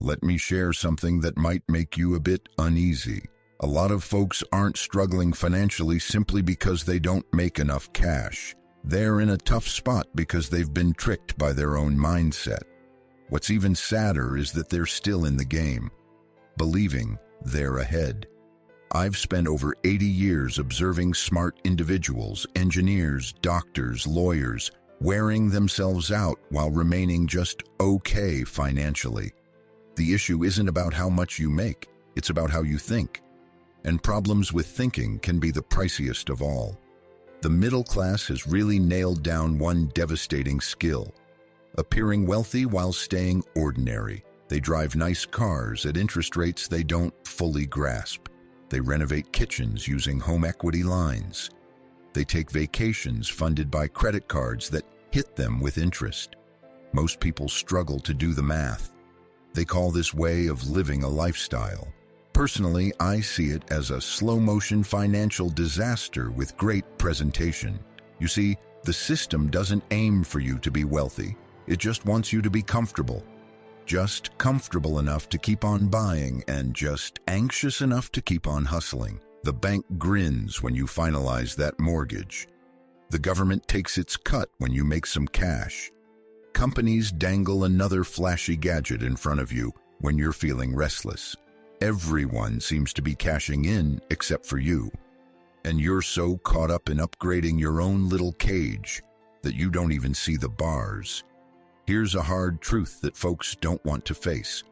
let me share something that might make you a bit uneasy. A lot of folks aren't struggling financially simply because they don't make enough cash. They're in a tough spot because they've been tricked by their own mindset. What's even sadder is that they're still in the game, believing they're ahead. I've spent over 80 years observing smart individuals, engineers, doctors, lawyers, wearing themselves out while remaining just okay financially. The issue isn't about how much you make, it's about how you think. And problems with thinking can be the priciest of all. The middle class has really nailed down one devastating skill: appearing wealthy while staying ordinary. They drive nice cars at interest rates they don't fully grasp. They renovate kitchens using home equity lines. They take vacations funded by credit cards that hit them with interest. Most people struggle to do the math. They call this way of living a lifestyle. Personally, I see it as a slow-motion financial disaster with great presentation. You see, the system doesn't aim for you to be wealthy. It just wants you to be comfortable. Just comfortable enough to keep on buying and just anxious enough to keep on hustling. The bank grins when you finalize that mortgage. The government takes its cut when you make some cash. Companies dangle another flashy gadget in front of you when you're feeling restless. Everyone seems to be cashing in except for you. And you're so caught up in upgrading your own little cage that you don't even see the bars. Here's a hard truth that folks don't want to face.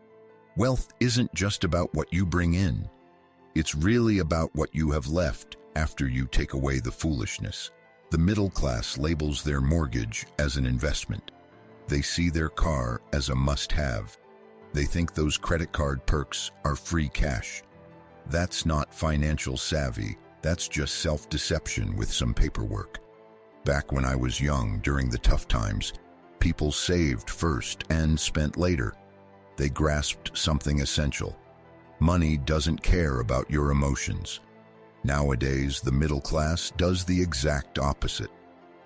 Wealth isn't just about what you bring in. It's really about what you have left after you take away the foolishness. The middle class labels their mortgage as an investment. They see their car as a must-have. They think those credit card perks are free cash. That's not financial savvy. That's just self-deception with some paperwork. Back when I was young, during the tough times, people saved first and spent later. They grasped something essential. Money doesn't care about your emotions. Nowadays, the middle class does the exact opposite.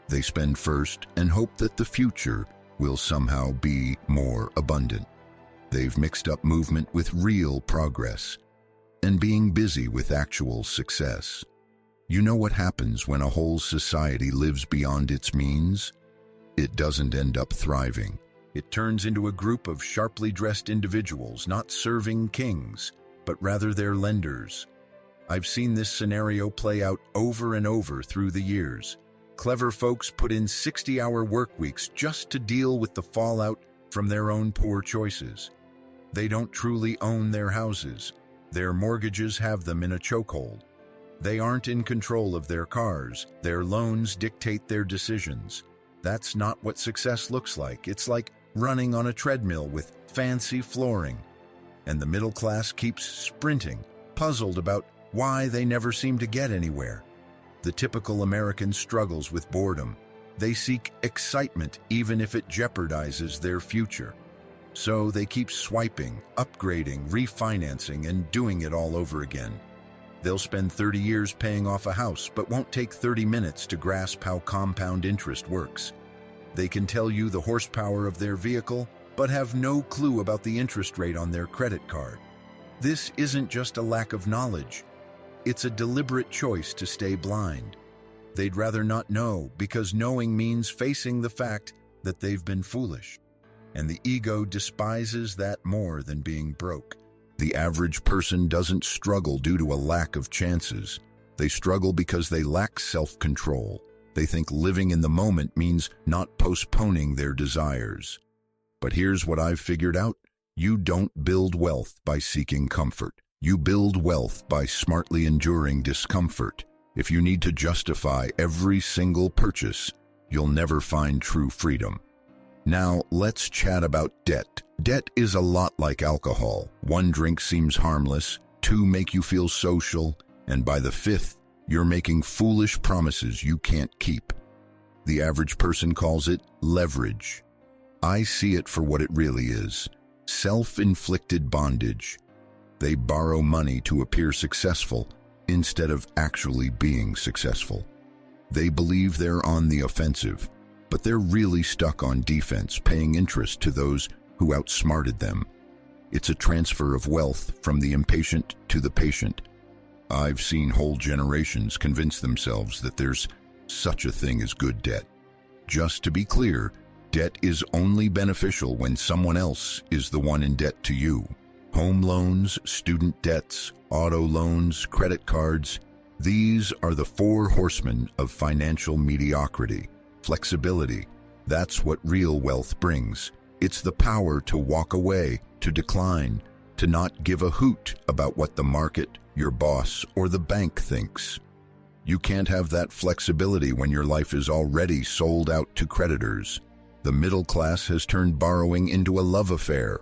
They spend first and hope that the future will somehow be more abundant. They've mixed up movement with real progress and being busy with actual success. You know what happens when a whole society lives beyond its means? It doesn't end up thriving. It turns into a group of sharply dressed individuals not serving kings, but rather their lenders. I've seen this scenario play out over and over through the years. Clever folks put in 60-hour work weeks just to deal with the fallout from their own poor choices. They don't truly own their houses. Their mortgages have them in a chokehold. They aren't in control of their cars. Their loans dictate their decisions. That's not what success looks like. It's like running on a treadmill with fancy flooring. And the middle class keeps sprinting, puzzled about why they never seem to get anywhere. The typical American struggles with boredom. They seek excitement even if it jeopardizes their future. So they keep swiping, upgrading, refinancing, and doing it all over again. They'll spend 30 years paying off a house, but won't take 30 minutes to grasp how compound interest works. They can tell you the horsepower of their vehicle, but have no clue about the interest rate on their credit card. This isn't just a lack of knowledge. It's a deliberate choice to stay blind. They'd rather not know, because knowing means facing the fact that they've been foolish. And the ego despises that more than being broke. The average person doesn't struggle due to a lack of chances. They struggle because they lack self-control. They think living in the moment means not postponing their desires. But here's what I've figured out. You don't build wealth by seeking comfort. You build wealth by smartly enduring discomfort. If you need to justify every single purchase, you'll never find true freedom. Now, let's chat about debt. Debt is a lot like alcohol. 1 drink seems harmless, 2 make you feel social, and by the 5th, you're making foolish promises you can't keep. The average person calls it leverage. I see it for what it really is: self-inflicted bondage. They borrow money to appear successful instead of actually being successful. They believe they're on the offensive, but they're really stuck on defense, paying interest to those who outsmarted them. It's a transfer of wealth from the impatient to the patient. I've seen whole generations convince themselves that there's such a thing as good debt. Just to be clear, debt is only beneficial when someone else is the one in debt to you. Home loans, student debts, auto loans, credit cards, these are the four horsemen of financial mediocrity. Flexibility, that's what real wealth brings. It's the power to walk away, to decline, to not give a hoot about what the market, your boss, or the bank thinks. You can't have that flexibility when your life is already sold out to creditors. The middle class has turned borrowing into a love affair.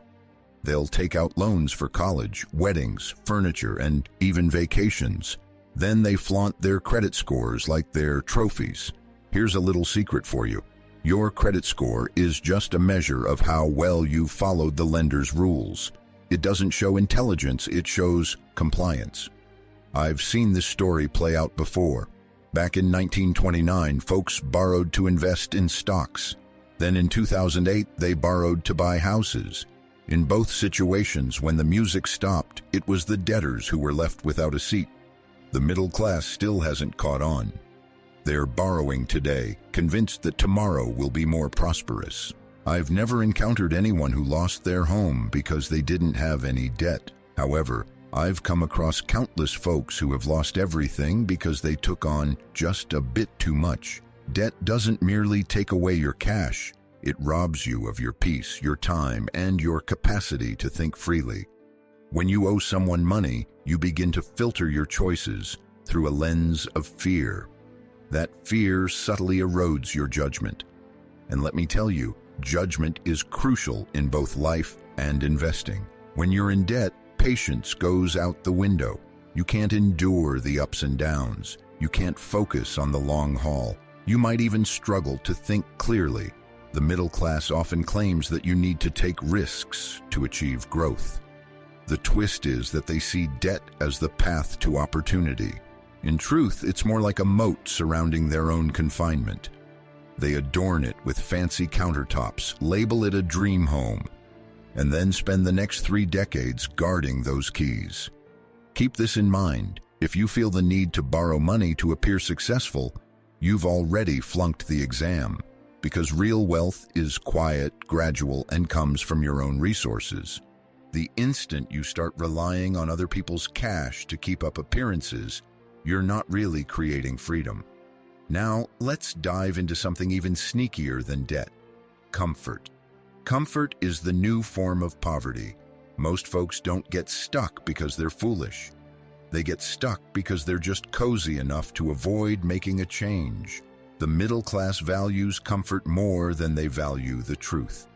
They'll take out loans for college, weddings, furniture, and even vacations. Then they flaunt their credit scores like they're trophies. Here's a little secret for you. Your credit score is just a measure of how well you followed the lender's rules. It doesn't show intelligence, it shows compliance. I've seen this story play out before. Back in 1929, folks borrowed to invest in stocks. Then in 2008, they borrowed to buy houses. In both situations, when the music stopped, it was the debtors who were left without a seat. The middle class still hasn't caught on. They're borrowing today, convinced that tomorrow will be more prosperous. I've never encountered anyone who lost their home because they didn't have any debt. However, I've come across countless folks who have lost everything because they took on just a bit too much. Debt doesn't merely take away your cash, it robs you of your peace, your time, and your capacity to think freely. When you owe someone money, you begin to filter your choices through a lens of fear. That fear subtly erodes your judgment. And let me tell you, judgment is crucial in both life and investing. When you're in debt, patience goes out the window. You can't endure the ups and downs. You can't focus on the long haul. You might even struggle to think clearly. The middle class often claims that you need to take risks to achieve growth. The twist is that they see debt as the path to opportunity. In truth, it's more like a moat surrounding their own confinement. They adorn it with fancy countertops, label it a dream home, and then spend the next 3 decades guarding those keys. Keep this in mind. If you feel the need to borrow money to appear successful, you've already flunked the exam, because real wealth is quiet, gradual, and comes from your own resources. The instant you start relying on other people's cash to keep up appearances, you're not really creating freedom. Now, let's dive into something even sneakier than debt: comfort. Comfort is the new form of poverty. Most folks don't get stuck because they're foolish. They get stuck because they're just cozy enough to avoid making a change. The middle class values comfort more than they value the truth.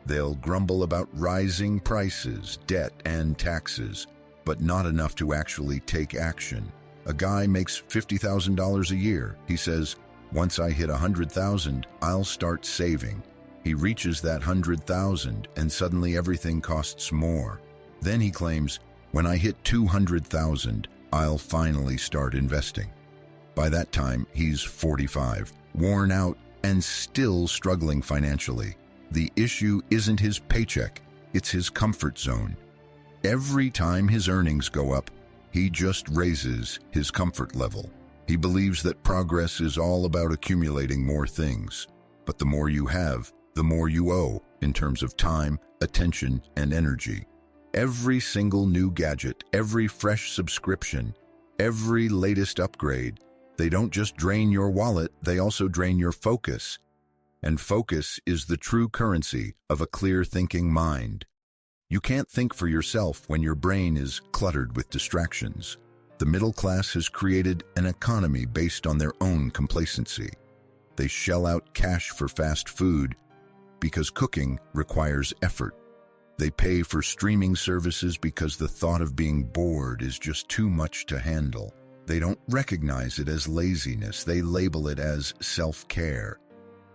They'll grumble about rising prices, debt, and taxes, but not enough to actually take action. A guy makes $50,000 a year. He says, "Once I hit 100,000, I'll start saving." He reaches that 100,000 and suddenly everything costs more. Then he claims, "When I hit 200,000, I'll finally start investing." By that time, he's 45, worn out, and still struggling financially. The issue isn't his paycheck, it's his comfort zone. Every time his earnings go up, he just raises his comfort level. He believes that progress is all about accumulating more things. But the more you have, the more you owe in terms of time, attention, and energy. Every single new gadget, every fresh subscription, every latest upgrade, they don't just drain your wallet, they also drain your focus. And focus is the true currency of a clear-thinking mind. You can't think for yourself when your brain is cluttered with distractions. The middle class has created an economy based on their own complacency. They shell out cash for fast food because cooking requires effort. They pay for streaming services because the thought of being bored is just too much to handle. They don't recognize it as laziness, they label it as self-care.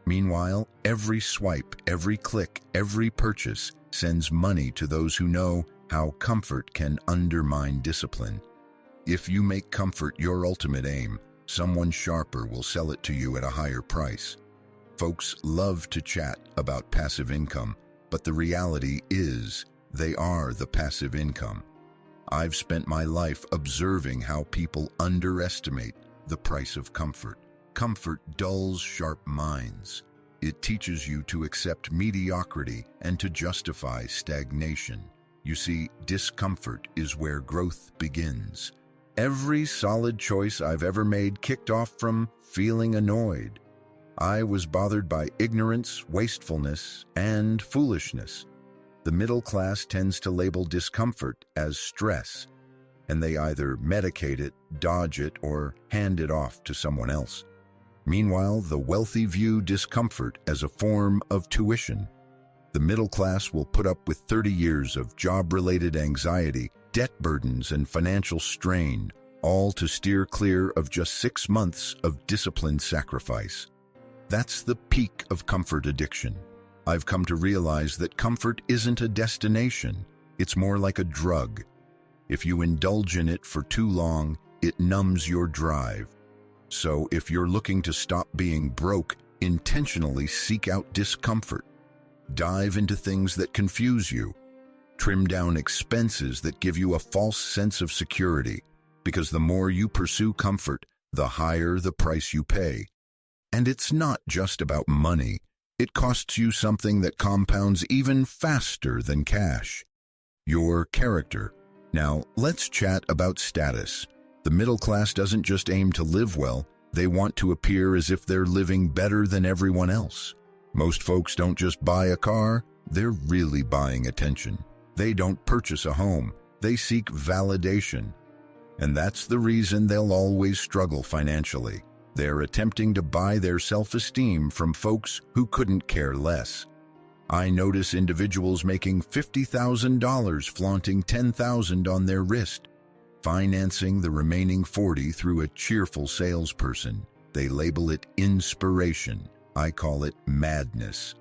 Meanwhile, every swipe, every click, every purchase sends money to those who know how comfort can undermine discipline. If you make comfort your ultimate aim, someone sharper will sell it to you at a higher price. Folks love to chat about passive income, but the reality is They are the passive income. I've spent my life observing how people underestimate the price of comfort. Comfort dulls sharp minds. It teaches you to accept mediocrity and to justify stagnation. You see, discomfort is where growth begins. Every solid choice I've ever made kicked off from feeling annoyed. I was bothered by ignorance, wastefulness, and foolishness. The middle class tends to label discomfort as stress, and they either medicate it, dodge it, or hand it off to someone else. Meanwhile, the wealthy view discomfort as a form of tuition. The middle class will put up with 30 years of job-related anxiety, debt burdens, and financial strain, all to steer clear of just 6 months of disciplined sacrifice. That's the peak of comfort addiction. I've come to realize that comfort isn't a destination. It's more like a drug. If you indulge in it for too long, it numbs your drive. So if you're looking to stop being broke, intentionally seek out discomfort. Dive into things that confuse you. Trim down expenses that give you a false sense of security, because the more you pursue comfort, the higher the price you pay. And it's not just about money. It costs you something that compounds even faster than cash. Your character. Now, let's chat about status. The middle class doesn't just aim to live well, they want to appear as if they're living better than everyone else. Most folks don't just buy a car, they're really buying attention. They don't purchase a home, they seek validation. And that's the reason they'll always struggle financially. They're attempting to buy their self-esteem from folks who couldn't care less. I notice individuals making $50,000 flaunting $10,000 on their wrist, financing the remaining 40 through a cheerful salesperson. They label it inspiration. I call it madness.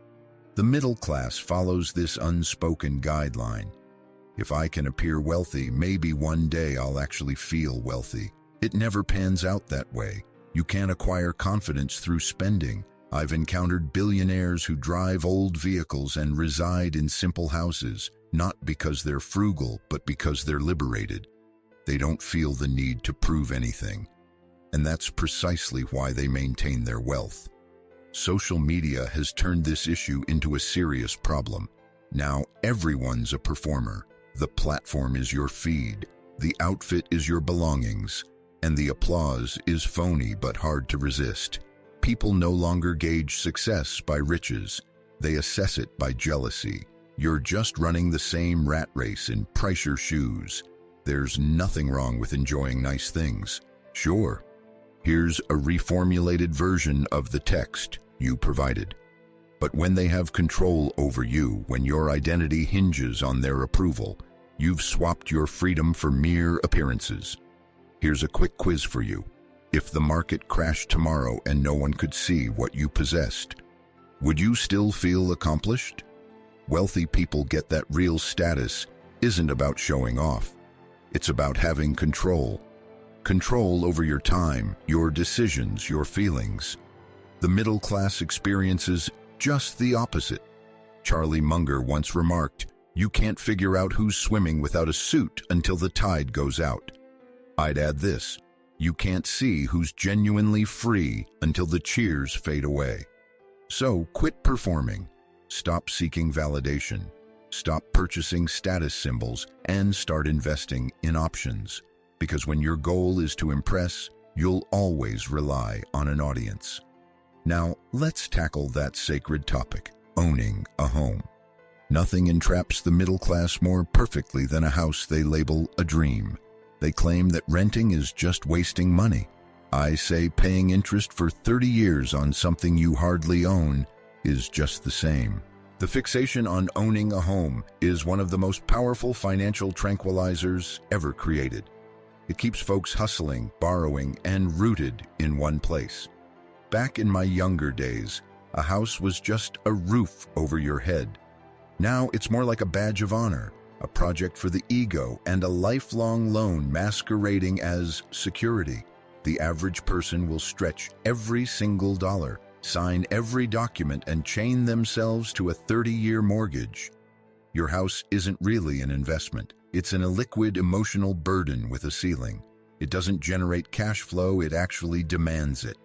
The middle class follows this unspoken guideline. If I can appear wealthy, maybe one day I'll actually feel wealthy. It never pans out that way. You can't acquire confidence through spending. I've encountered billionaires who drive old vehicles and reside in simple houses, not because they're frugal, but because they're liberated. They don't feel the need to prove anything. And that's precisely why they maintain their wealth. Social media has turned this issue into a serious problem. Now everyone's a performer. The platform is your feed, the outfit is your belongings, and the applause is phony but hard to resist. People no longer gauge success by riches. They assess it by jealousy. You're just running the same rat race in price your shoes. There's nothing wrong with enjoying nice things. Sure. Here's a reformulated version of the text you provided. But when they have control over you, when your identity hinges on their approval, you've swapped your freedom for mere appearances. Here's a quick quiz for you. If the market crashed tomorrow and no one could see what you possessed, would you still feel accomplished? Wealthy people get that real status isn't about showing off. It's about having control. Control over your time, your decisions, your feelings. The middle class experiences just the opposite. Charlie Munger once remarked, "You can't figure out who's swimming without a suit until the tide goes out." I'd add this, you can't see who's genuinely free until the cheers fade away. So quit performing, stop seeking validation, stop purchasing status symbols, and start investing in options. Because when your goal is to impress, you'll always rely on an audience. Now, let's tackle that sacred topic, owning a home. Nothing entraps the middle class more perfectly than a house they label a dream. They claim that renting is just wasting money. I say paying interest for 30 years on something you hardly own is just the same. The fixation on owning a home is one of the most powerful financial tranquilizers ever created. It keeps folks hustling, borrowing, and rooted in one place. Back in my younger days, a house was just a roof over your head. Now it's more like a badge of honor, a project for the ego, and a lifelong loan masquerading as security. The average person will stretch every single dollar, sign every document, and chain themselves to a 30-year mortgage. Your house isn't really an investment. It's an illiquid emotional burden with a ceiling. It doesn't generate cash flow, it actually demands it.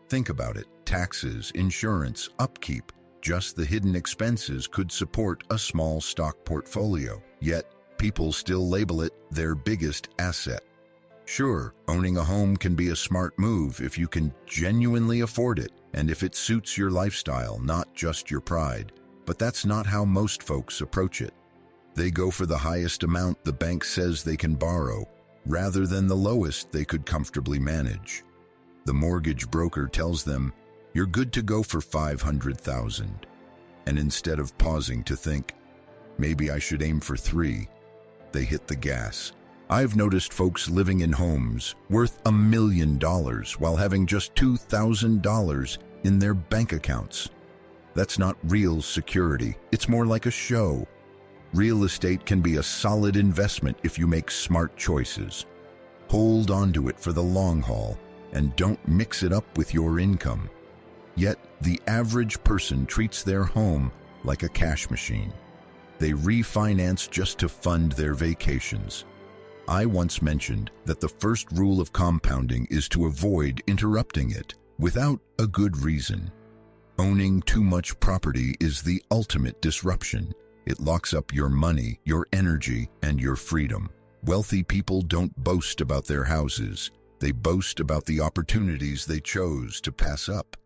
Think about it. Taxes, insurance, upkeep, just the hidden expenses could support a small stock portfolio. Yet, people still label it their biggest asset. Sure, owning a home can be a smart move if you can genuinely afford it and if it suits your lifestyle, not just your pride. But that's not how most folks approach it. They go for the highest amount the bank says they can borrow, rather than the lowest they could comfortably manage. The mortgage broker tells them, "You're good to go for $500,000. And instead of pausing to think, "Maybe I should aim for 3, they hit the gas. I've noticed folks living in homes worth $1 million while having just $2,000 in their bank accounts. That's not real security. It's more like a show. Real estate can be a solid investment if you make smart choices. Hold onto it for the long haul and don't mix it up with your income. Yet, the average person treats their home like a cash machine. They refinance just to fund their vacations. I once mentioned that the first rule of compounding is to avoid interrupting it without a good reason. Owning too much property is the ultimate disruption. It locks up your money, your energy, and your freedom. Wealthy people don't boast about their houses. They boast about the opportunities they chose to pass up.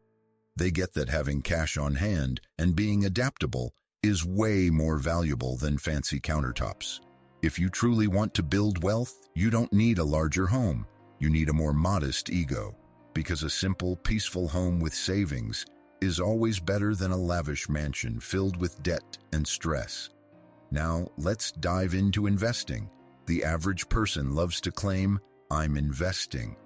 They get that having cash on hand and being adaptable is way more valuable than fancy countertops. If you truly want to build wealth, you don't need a larger home. You need a more modest ego, because a simple, peaceful home with savings is always better than a lavish mansion filled with debt and stress. Now, let's dive into investing. The average person loves to claim, "I'm investing."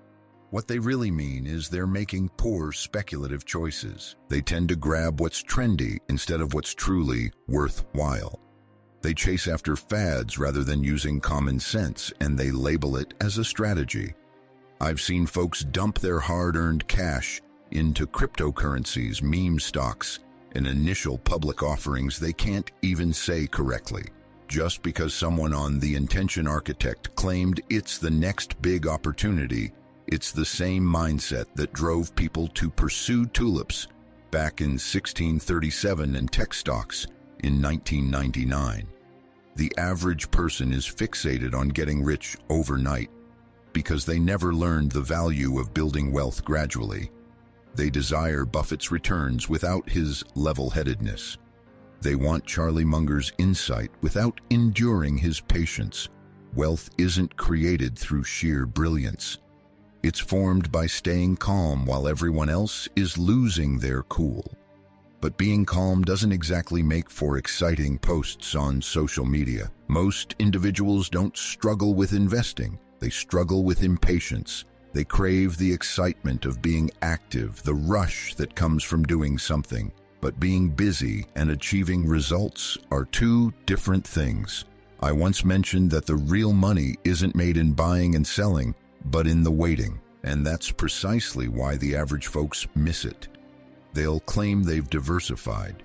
What they really mean is they're making poor speculative choices. They tend to grab what's trendy instead of what's truly worthwhile. They chase after fads rather than using common sense, and they label it as a strategy. I've seen folks dump their hard-earned cash into cryptocurrencies, meme stocks, and initial public offerings they can't even say correctly, just because someone on The Intention Architect claimed it's the next big opportunity. It's the same mindset that drove people to pursue tulips back in 1637 and tech stocks in 1999. The average person is fixated on getting rich overnight because they never learned the value of building wealth gradually. They desire Buffett's returns without his level-headedness. They want Charlie Munger's insight without enduring his patience. Wealth isn't created through sheer brilliance. It's formed by staying calm while everyone else is losing their cool. But being calm doesn't exactly make for exciting posts on social media. Most individuals don't struggle with investing. They struggle with impatience. They crave the excitement of being active, the rush that comes from doing something. But being busy and achieving results are two different things. I once mentioned that the real money isn't made in buying and selling, but in the waiting. And that's precisely why the average folks miss it. They'll claim they've diversified.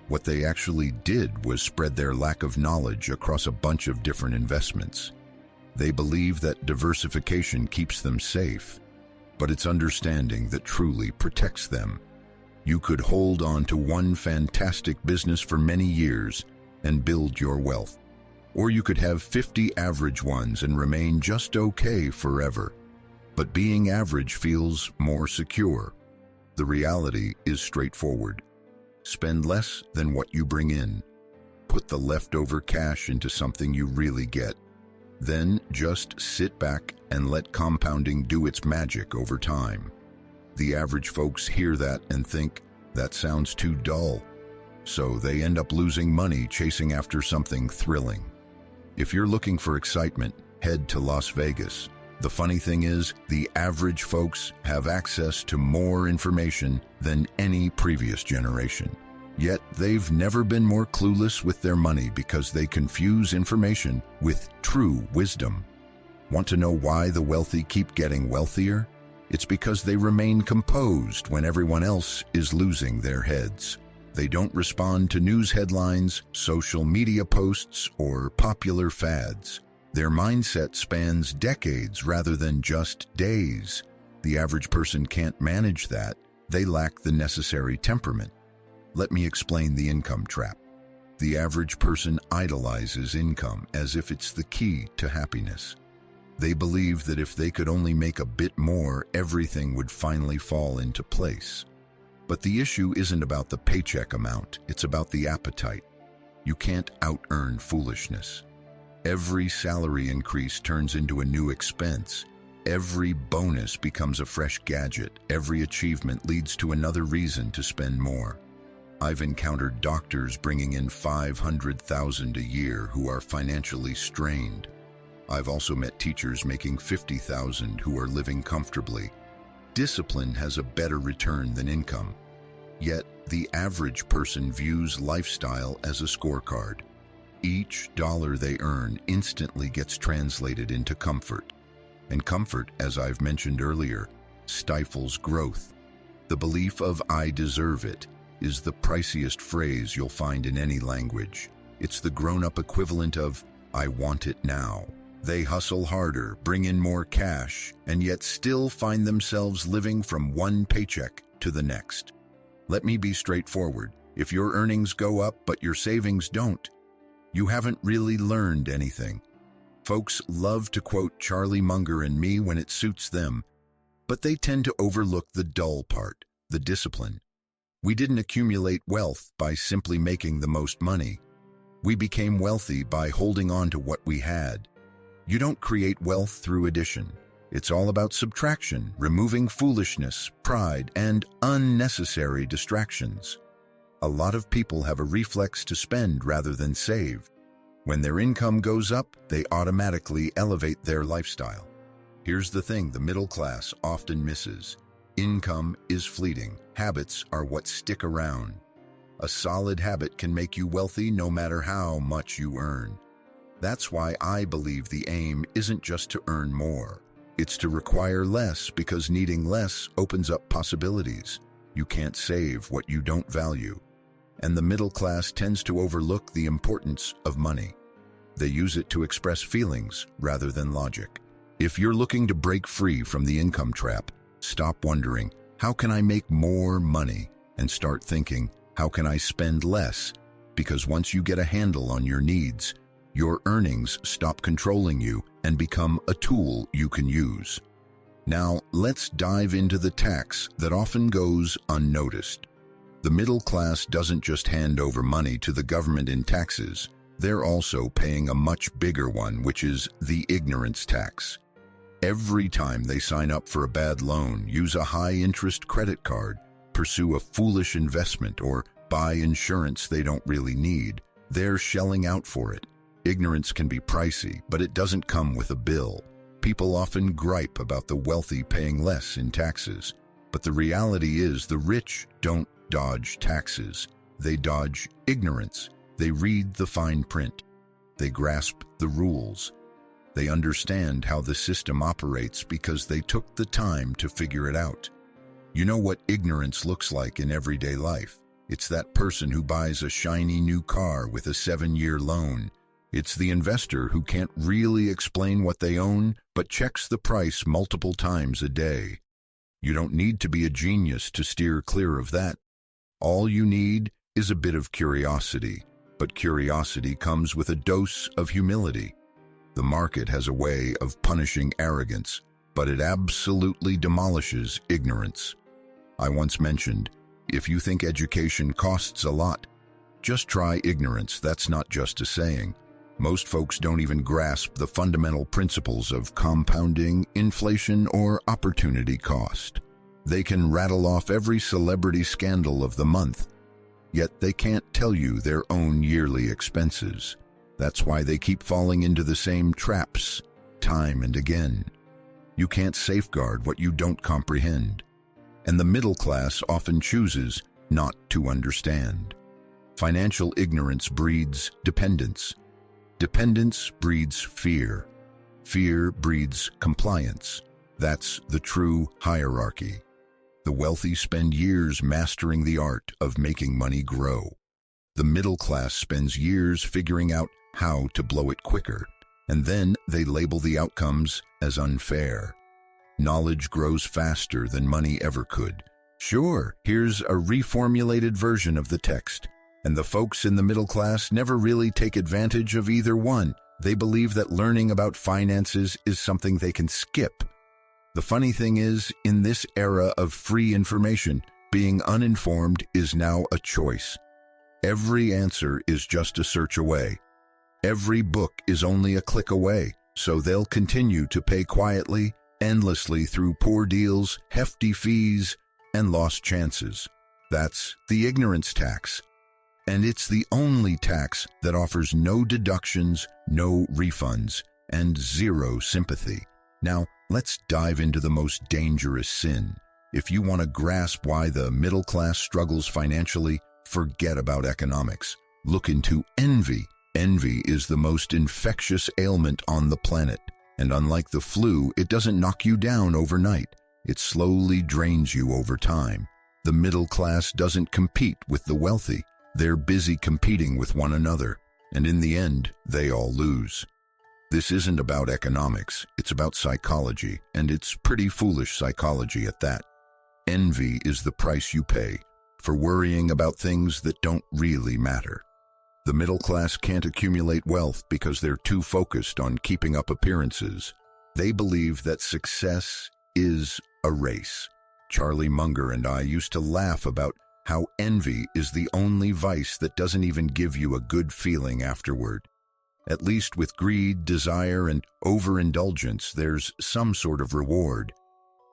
What they actually did was spread their lack of knowledge across a bunch of different investments. They believe that diversification keeps them safe, but it's understanding that truly protects them. You could hold on to one fantastic business for many years and build your wealth. Or you could have 50 average ones and remain just okay forever. But being average feels more secure. The reality is straightforward. Spend less than what you bring in. Put the leftover cash into something you really get. Then just sit back and let compounding do its magic over time. The average folks hear that and think, that sounds too dull. So they end up losing money chasing after something thrilling. If you're looking for excitement, head to Las Vegas. The funny thing is, the average folks have access to more information than any previous generation. Yet they've never been more clueless with their money because they confuse information with true wisdom. Want to know why the wealthy keep getting wealthier? It's because they remain composed when everyone else is losing their heads. They don't respond to news headlines, social media posts, or popular fads. Their mindset spans decades rather than just days. The average person can't manage that. They lack the necessary temperament. Let me explain the income trap. The average person idolizes income as if it's the key to happiness. They believe that if they could only make a bit more, everything would finally fall into place. But the issue isn't about the paycheck amount, it's about the appetite. You can't out-earn foolishness. Every salary increase turns into a new expense. Every bonus becomes a fresh gadget. Every achievement leads to another reason to spend more. I've encountered doctors bringing in $500,000 a year who are financially strained. I've also met teachers making $50,000 who are living comfortably. Discipline has a better return than income. Yet, the average person views lifestyle as a scorecard. Each dollar they earn instantly gets translated into comfort. And comfort, as I've mentioned earlier, stifles growth. The belief of "I deserve it" is the priciest phrase you'll find in any language. It's the grown-up equivalent of "I want it now." They hustle harder, bring in more cash, and yet still find themselves living from one paycheck to the next. Let me be straightforward. If your earnings go up but your savings don't, you haven't really learned anything. Folks love to quote Charlie Munger and me when it suits them, but they tend to overlook the dull part, the discipline. We didn't accumulate wealth by simply making the most money. We became wealthy by holding on to what we had. You don't create wealth through addition. It's all about subtraction, removing foolishness, pride, and unnecessary distractions. A lot of people have a reflex to spend rather than save. When their income goes up, they automatically elevate their lifestyle. Here's the thing the middle class often misses. Income is fleeting. Habits are what stick around. A solid habit can make you wealthy no matter how much you earn. That's why I believe the aim isn't just to earn more. It's to require less, because needing less opens up possibilities. You can't save what you don't value. And the middle class tends to overlook the importance of money. They use it to express feelings rather than logic. If you're looking to break free from the income trap, stop wondering, how can I make more money? And start thinking, how can I spend less? Because once you get a handle on your needs, your earnings stop controlling you and become a tool you can use. Now, let's dive into the tax that often goes unnoticed. The middle class doesn't just hand over money to the government in taxes. They're also paying a much bigger one, which is the ignorance tax. Every time they sign up for a bad loan, use a high-interest credit card, pursue a foolish investment, or buy insurance they don't really need, they're shelling out for it. Ignorance can be pricey, but it doesn't come with a bill. People often gripe about the wealthy paying less in taxes, but the reality is the rich don't dodge taxes. They dodge ignorance. They read the fine print. They grasp the rules. They understand how the system operates because they took the time to figure it out. You know what ignorance looks like in everyday life. It's that person who buys a shiny new car with a 7-year loan. It's the investor who can't really explain what they own, but checks the price multiple times a day. You don't need to be a genius to steer clear of that. All you need is a bit of curiosity, but curiosity comes with a dose of humility. The market has a way of punishing arrogance, but it absolutely demolishes ignorance. I once mentioned, if you think education costs a lot, just try ignorance. That's not just a saying. Most folks don't even grasp the fundamental principles of compounding, inflation, or opportunity cost. They can rattle off every celebrity scandal of the month, yet they can't tell you their own yearly expenses. That's why they keep falling into the same traps, time and again. You can't safeguard what you don't comprehend. And the middle class often chooses not to understand. Financial ignorance breeds dependence. Dependence breeds fear. Fear breeds compliance. That's the true hierarchy. The wealthy spend years mastering the art of making money grow. The middle class spends years figuring out how to blow it quicker, and then they label the outcomes as unfair. Knowledge grows faster than money ever could. Sure, here's a reformulated version of the text, and the folks in the middle class never really take advantage of either one. They believe that learning about finances is something they can skip. The funny thing is, in this era of free information, being uninformed is now a choice. Every answer is just a search away. Every book is only a click away, so they'll continue to pay quietly, endlessly through poor deals, hefty fees, and lost chances. That's the ignorance tax. And it's the only tax that offers no deductions, no refunds, and zero sympathy. Now, let's dive into the most dangerous sin. If you want to grasp why the middle class struggles financially, forget about economics. Look into envy. Envy is the most infectious ailment on the planet. And unlike the flu, it doesn't knock you down overnight. It slowly drains you over time. The middle class doesn't compete with the wealthy. They're busy competing with one another, and in the end, they all lose. This isn't about economics, it's about psychology, and it's pretty foolish psychology at that. Envy is the price you pay for worrying about things that don't really matter. The middle class can't accumulate wealth because they're too focused on keeping up appearances. They believe that success is a race. Charlie Munger and I used to laugh about how envy is the only vice that doesn't even give you a good feeling afterward. At least with greed, desire, and overindulgence, there's some sort of reward.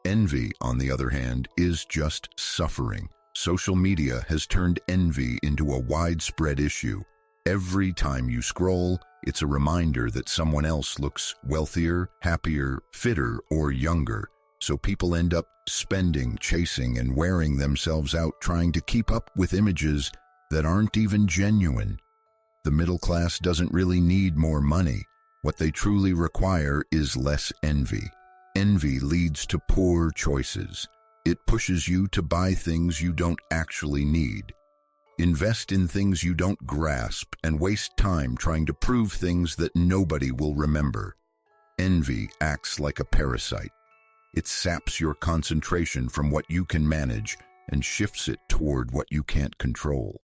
Envy, on the other hand, is just suffering. Social media has turned envy into a widespread issue. Every time you scroll, it's a reminder that someone else looks wealthier, happier, fitter, or younger. So people end up spending, chasing, and wearing themselves out trying to keep up with images that aren't even genuine. The middle class doesn't really need more money. What they truly require is less envy. Envy leads to poor choices. It pushes you to buy things you don't actually need. Invest in things you don't grasp and waste time trying to prove things that nobody will remember. Envy acts like a parasite. It saps your concentration from what you can manage and shifts it toward what you can't control.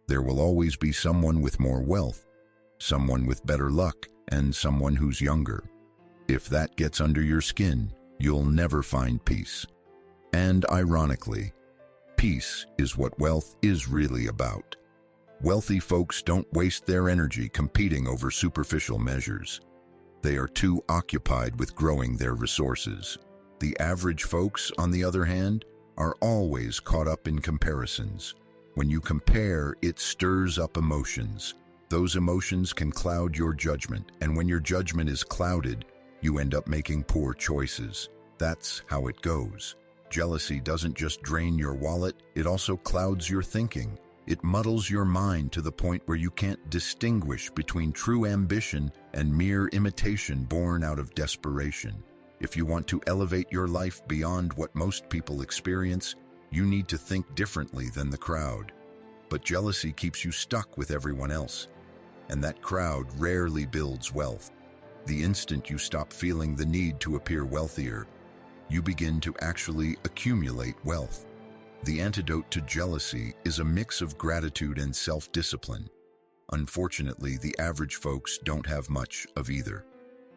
There will always be someone with more wealth, someone with better luck, and someone who's younger. If that gets under your skin, you'll never find peace. And ironically, peace is what wealth is really about. Wealthy folks don't waste their energy competing over superficial measures. They are too occupied with growing their resources. The average folks, on the other hand, are always caught up in comparisons. When you compare, it stirs up emotions. Those emotions can cloud your judgment, and when your judgment is clouded, you end up making poor choices. That's how it goes. Jealousy doesn't just drain your wallet, it also clouds your thinking. It muddles your mind to the point where you can't distinguish between true ambition and mere imitation born out of desperation. If you want to elevate your life beyond what most people experience, you need to think differently than the crowd. But jealousy keeps you stuck with everyone else, and that crowd rarely builds wealth. The instant you stop feeling the need to appear wealthier, you begin to actually accumulate wealth. The antidote to jealousy is a mix of gratitude and self-discipline. Unfortunately, the average folks don't have much of either.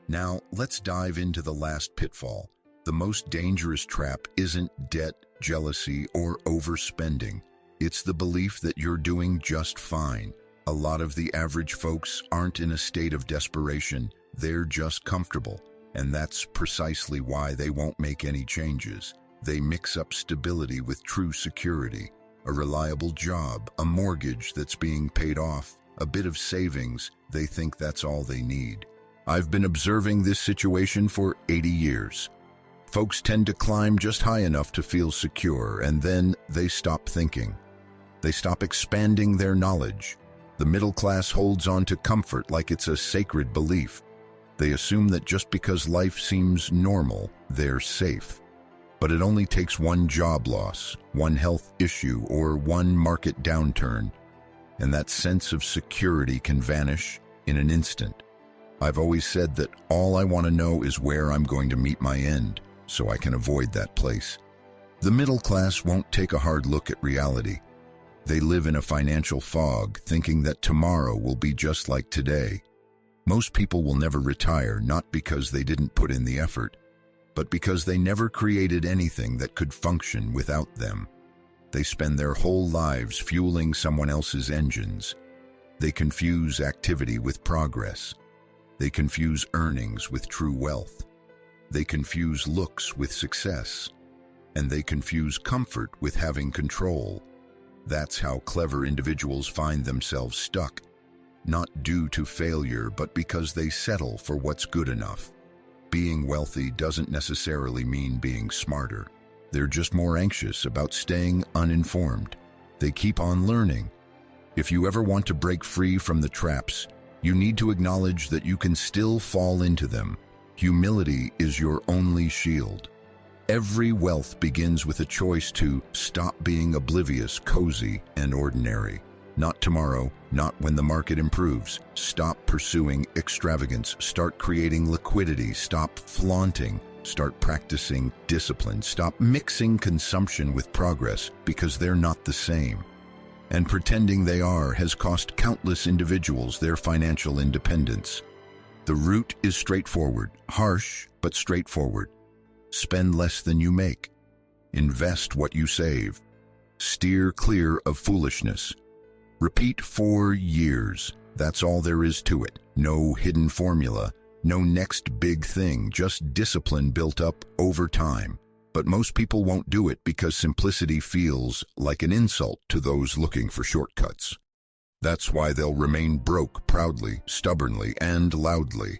Now, let's dive into the last pitfall. The most dangerous trap isn't debt, jealousy, or overspending. It's the belief that you're doing just fine. A lot of the average folks aren't in a state of desperation, they're just comfortable. And that's precisely why they won't make any changes. They mix up stability with true security. A reliable job, a mortgage that's being paid off, a bit of savings, they think that's all they need. I've been observing this situation for 80 years. Folks tend to climb just high enough to feel secure, and then they stop thinking. They stop expanding their knowledge. The middle class holds on to comfort like it's a sacred belief. They assume that just because life seems normal, they're safe. But it only takes one job loss, one health issue, or one market downturn, and that sense of security can vanish in an instant. I've always said that all I want to know is where I'm going to meet my end, so I can avoid that place. The middle class won't take a hard look at reality. They live in a financial fog, thinking that tomorrow will be just like today. Most people will never retire, not because they didn't put in the effort, but because they never created anything that could function without them. They spend their whole lives fueling someone else's engines. They confuse activity with progress. They confuse earnings with true wealth. They confuse looks with success. And they confuse comfort with having control. That's how clever individuals find themselves stuck, not due to failure, but because they settle for what's good enough. Being wealthy doesn't necessarily mean being smarter. They're just more anxious about staying uninformed. They keep on learning. If you ever want to break free from the traps, you need to acknowledge that you can still fall into them. Humility is your only shield. Every wealth begins with a choice to stop being oblivious, cozy, and ordinary. Not tomorrow, not when the market improves. Stop pursuing extravagance. Start creating liquidity. Stop flaunting. Start practicing discipline. Stop mixing consumption with progress, because they're not the same. And pretending they are has cost countless individuals their financial independence. The route is straightforward, harsh, but straightforward. Spend less than you make. Invest what you save. Steer clear of foolishness. Repeat for years. That's all there is to it. No hidden formula, no next big thing, just discipline built up over time. But most people won't do it because simplicity feels like an insult to those looking for shortcuts. That's why they'll remain broke proudly, stubbornly, and loudly.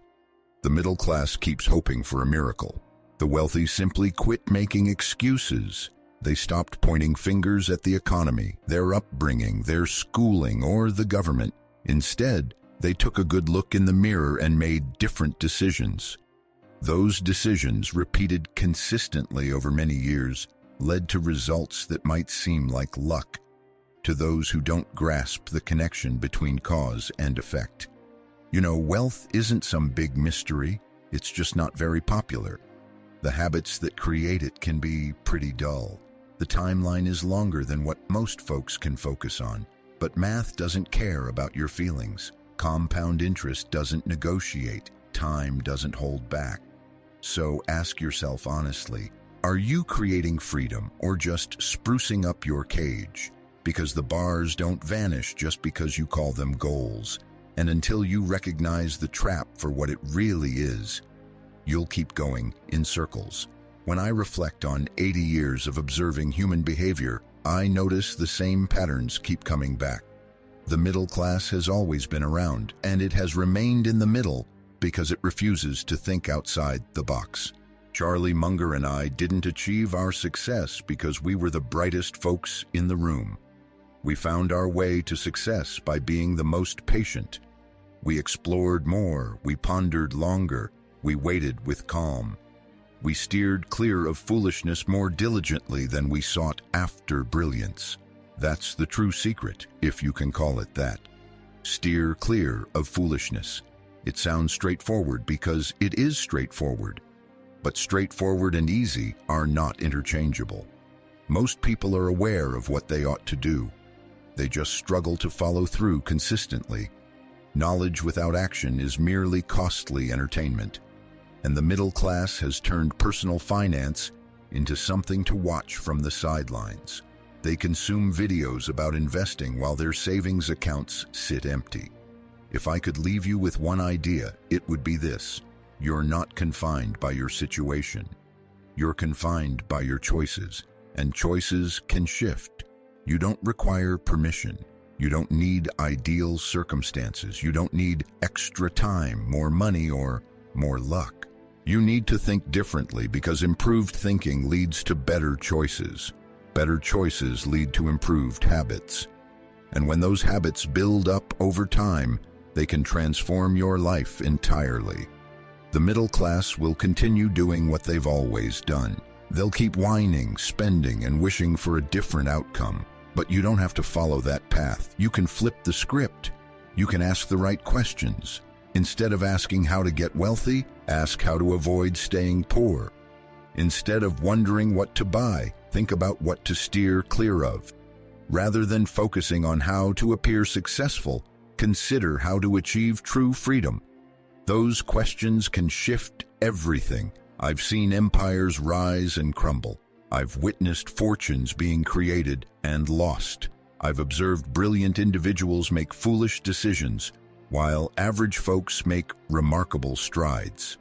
The middle class keeps hoping for a miracle. The wealthy simply quit making excuses. They stopped pointing fingers at the economy, their upbringing, their schooling, or the government. Instead, they took a good look in the mirror and made different decisions. Those decisions, repeated consistently over many years, led to results that might seem like luck to those who don't grasp the connection between cause and effect. You know, wealth isn't some big mystery, it's just not very popular. The habits that create it can be pretty dull. The timeline is longer than what most folks can focus on, but math doesn't care about your feelings. Compound interest doesn't negotiate. Time doesn't hold back. So ask yourself honestly, are you creating freedom or just sprucing up your cage? Because the bars don't vanish just because you call them goals. And until you recognize the trap for what it really is, you'll keep going in circles. When I reflect on 80 years of observing human behavior, I notice the same patterns keep coming back. The middle class has always been around, and it has remained in the middle because it refuses to think outside the box. Charlie Munger and I didn't achieve our success because we were the brightest folks in the room. We found our way to success by being the most patient. We explored more, we pondered longer, we waited with calm. We steered clear of foolishness more diligently than we sought after brilliance. That's the true secret, if you can call it that. Steer clear of foolishness. It sounds straightforward because it is straightforward. But straightforward and easy are not interchangeable. Most people are aware of what they ought to do. They just struggle to follow through consistently. Knowledge without action is merely costly entertainment. And the middle class has turned personal finance into something to watch from the sidelines. They consume videos about investing while their savings accounts sit empty. If I could leave you with one idea, it would be this: you're not confined by your situation. You're confined by your choices, and choices can shift. You don't require permission. You don't need ideal circumstances. You don't need extra time, more money, or more luck. You need to think differently because improved thinking leads to better choices. Better choices lead to improved habits. And when those habits build up over time, they can transform your life entirely. The middle class will continue doing what they've always done. They'll keep whining, spending, and wishing for a different outcome. But you don't have to follow that path. You can flip the script. You can ask the right questions. Instead of asking how to get wealthy, ask how to avoid staying poor. Instead of wondering what to buy, think about what to steer clear of. Rather than focusing on how to appear successful, consider how to achieve true freedom. Those questions can shift everything. I've seen empires rise and crumble. I've witnessed fortunes being created and lost. I've observed brilliant individuals make foolish decisions, while average folks make remarkable strides.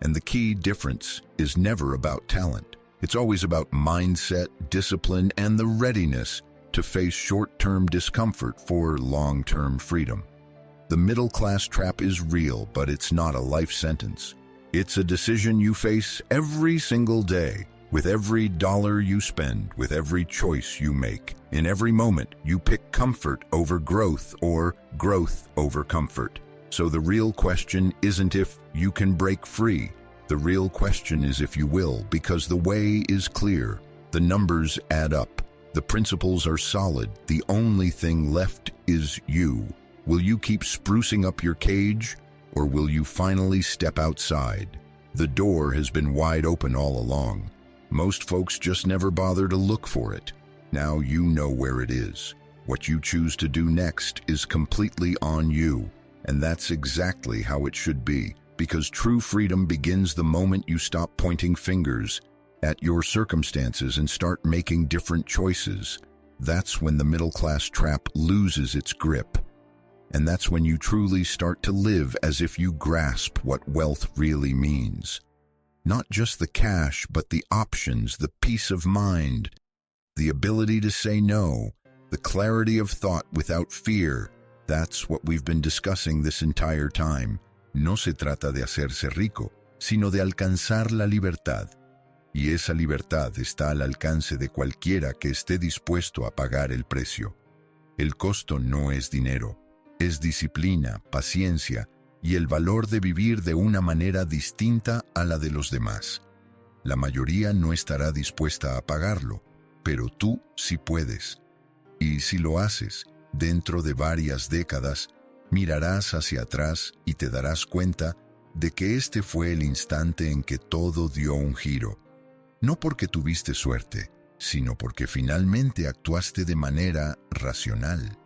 And the key difference is never about talent. It's always about mindset, discipline, and the readiness to face short-term discomfort for long-term freedom. The middle-class trap is real, but it's not a life sentence. It's a decision you face every single day, with every dollar you spend, with every choice you make. In every moment, you pick comfort over growth or growth over comfort. So the real question isn't if you can break free. The real question is if you will, because the way is clear. The numbers add up. The principles are solid. The only thing left is you. Will you keep sprucing up your cage, or will you finally step outside? The door has been wide open all along. Most folks just never bother to look for it. Now you know where it is. What you choose to do next is completely on you. And that's exactly how it should be, because true freedom begins the moment you stop pointing fingers at your circumstances and start making different choices. That's when the middle-class trap loses its grip. And that's when you truly start to live as if you grasp what wealth really means. Not just the cash, but the options, the peace of mind, the ability to say no, the clarity of thought without fear. That's what we've been discussing this entire time. No se trata de hacerse rico, sino de alcanzar la libertad. Y esa libertad está al alcance de cualquiera que esté dispuesto a pagar el precio. El costo no es dinero, es disciplina, paciencia y el valor de vivir de una manera distinta a la de los demás. La mayoría no estará dispuesta a pagarlo, pero tú sí puedes. Y si lo haces, dentro de varias décadas, mirarás hacia atrás y te darás cuenta de que este fue el instante en que todo dio un giro. No porque tuviste suerte, sino porque finalmente actuaste de manera racional.